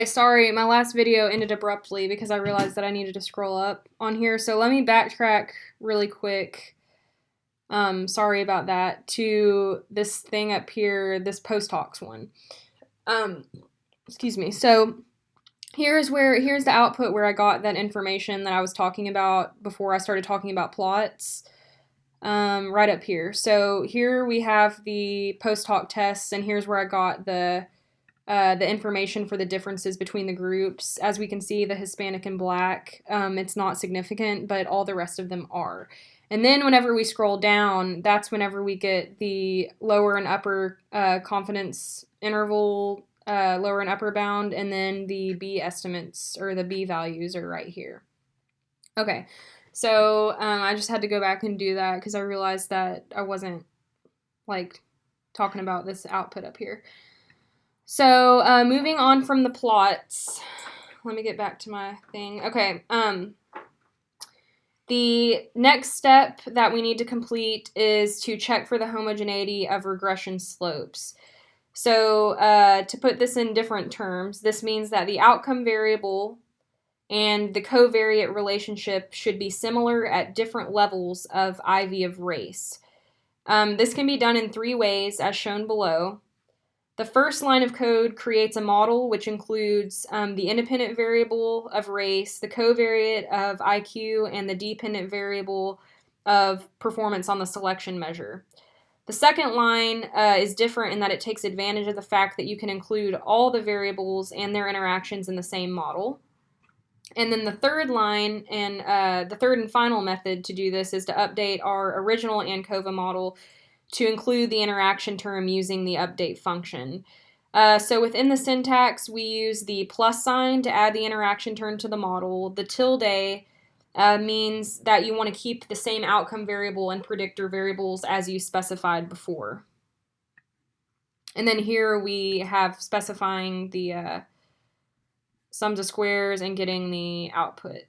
Sorry, my last video ended abruptly because I realized that I needed to scroll up on here. So let me backtrack really quick. Sorry about that. To this thing up here, this post talks one. Excuse me. So here's the output where I got that information that I was talking about before I started talking about plots. Right up here. So here we have the post hoc tests, and here's where I got the information for the differences between the groups. As we can see, the Hispanic and Black, it's not significant, but all the rest of them are. And then whenever we scroll down, that's whenever we get the lower and upper confidence interval, lower and upper bound, and then the B estimates, or the B values, are right here. Okay, so I just had to go back and do that because I realized that I wasn't, like, talking about this output up here. So, moving on from the plots, let me get back to my thing. Okay, the next step that we need to complete is to check for the homogeneity of regression slopes. So, to put this in different terms, this means that the outcome variable and the covariate relationship should be similar at different levels of IV of race. This can be done in 3 ways, as shown below. The first line of code creates a model which includes the independent variable of race, the covariate of IQ, and the dependent variable of performance on the selection measure. The second line is different in that it takes advantage of the fact that you can include all the variables and their interactions in the same model. And then the third line, and the third and final method to do this, is to update our original ANCOVA model to include the interaction term using the update function. So within the syntax, we use the plus sign to add the interaction term to the model. The tilde means that you want to keep the same outcome variable and predictor variables as you specified before. And then here we have specifying the sums of squares and getting the output.